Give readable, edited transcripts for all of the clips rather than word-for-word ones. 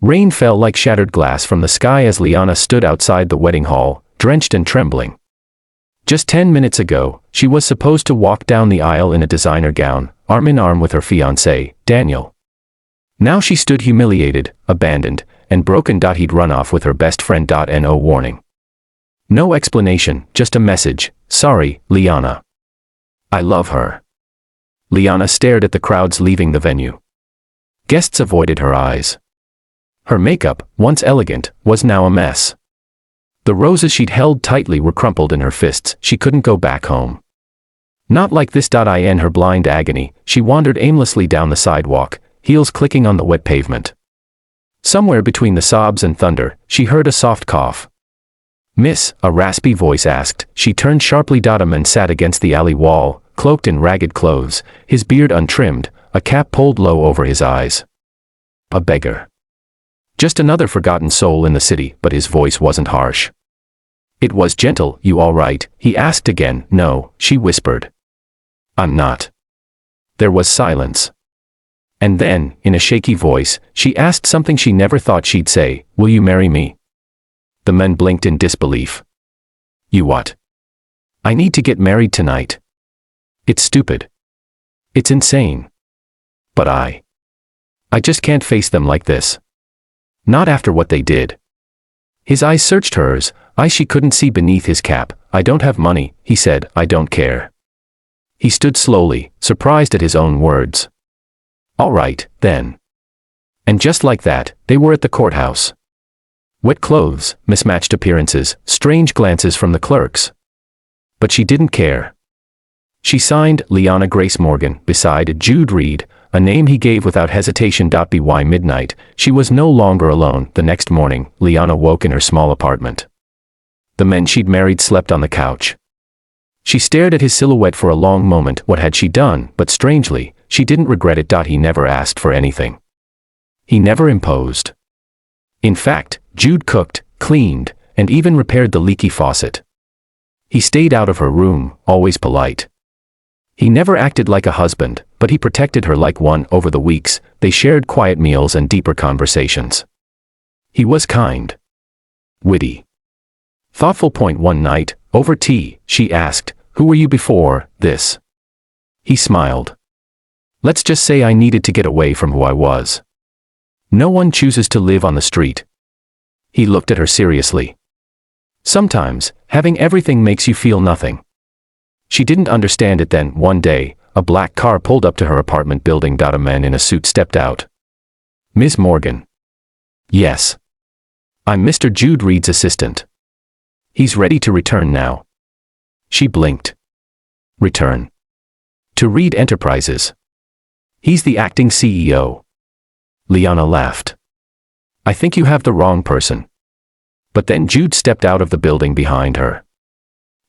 Rain fell like shattered glass from the sky as Liana stood outside the wedding hall, drenched and trembling. Just 10 minutes ago, she was supposed to walk down the aisle in a designer gown, arm in arm with her fiancé, Daniel. Now she stood humiliated, abandoned, and broken. He'd run off with her best friend. No warning. No explanation, just a message: sorry, Liana. I love her. Liana stared at the crowds leaving the venue. Guests avoided her eyes. Her makeup, once elegant, was now a mess. The roses she'd held tightly were crumpled in her fists. She couldn't go back home. Not like this. In her blind agony, she wandered aimlessly down the sidewalk, heels clicking on the wet pavement. Somewhere between the sobs and thunder, she heard a soft cough. "Miss," a raspy voice asked. She turned sharply. A man sat against the alley wall, cloaked in ragged clothes, his beard untrimmed, a cap pulled low over his eyes. A beggar. Just another forgotten soul in the city, but his voice wasn't harsh. It was gentle. "You all right?" he asked again. "No," she whispered. "I'm not." There was silence. And then, in a shaky voice, she asked something she never thought she'd say: "Will you marry me?" The men blinked in disbelief. "You what?" "I need to get married tonight." "It's stupid. It's insane. But I just can't face them like this. Not after what they did." His eyes searched hers, eyes she couldn't see beneath his cap. "I don't have money," he said. "I don't care." He stood slowly, surprised at his own words. "All right, then." And just like that, they were at the courthouse. Wet clothes, mismatched appearances, strange glances from the clerks. But she didn't care. She signed Liana Grace Morgan beside Jude Reed, a name he gave without hesitation. By midnight, she was no longer alone. The next morning, Liana woke in her small apartment. The men she'd married slept on the couch. She stared at his silhouette for a long moment. What had she done? But strangely, she didn't regret it. He never asked for anything. He never imposed. In fact, Jude cooked, cleaned, and even repaired the leaky faucet. He stayed out of her room, always polite. He never acted like a husband, but he protected her like one. Over the weeks, they shared quiet meals and deeper conversations. He was kind. Witty. Thoughtful. One night, over tea, she asked, "Who were you before this?" He smiled. "Let's just say I needed to get away from who I was." "No one chooses to live on the street." He looked at her seriously. "Sometimes, having everything makes you feel nothing." She didn't understand it then. One day, a black car pulled up to her apartment building. A man in a suit stepped out. "Ms. Morgan?" "Yes. I'm Mr. Jude Reed's assistant. He's ready to return now." She blinked. "Return? To Reed Enterprises? He's the acting CEO." Liana laughed. "I think you have the wrong person." But then Jude stepped out of the building behind her.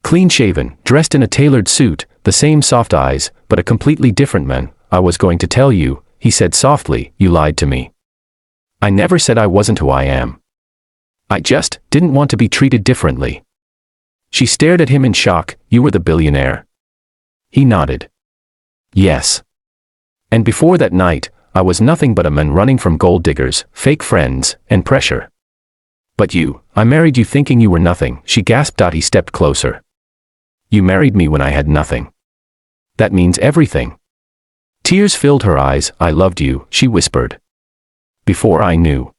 Clean-shaven, dressed in a tailored suit, the same soft eyes, but a completely different man. "I was going to tell you," he said softly, "you lied to me. I never said I wasn't who I am. I just didn't want to be treated differently." She stared at him in shock. "You were the billionaire?" He nodded. "Yes. And before that night, I was nothing but a man running from gold diggers, fake friends, and pressure." "But I married you thinking you were nothing," she gasped. He stepped closer. "You married me when I had nothing. That means everything." Tears filled her eyes. "I loved you," she whispered. "Before I knew."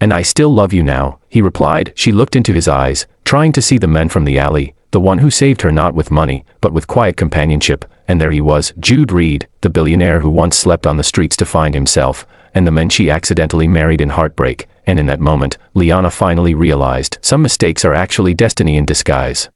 "And I still love you now," he replied. She looked into his eyes, trying to see the man from the alley, the one who saved her not with money, but with quiet companionship, and there he was, Jude Reed, the billionaire who once slept on the streets to find himself, and the man she accidentally married in heartbreak. And in that moment, Liana finally realized some mistakes are actually destiny in disguise.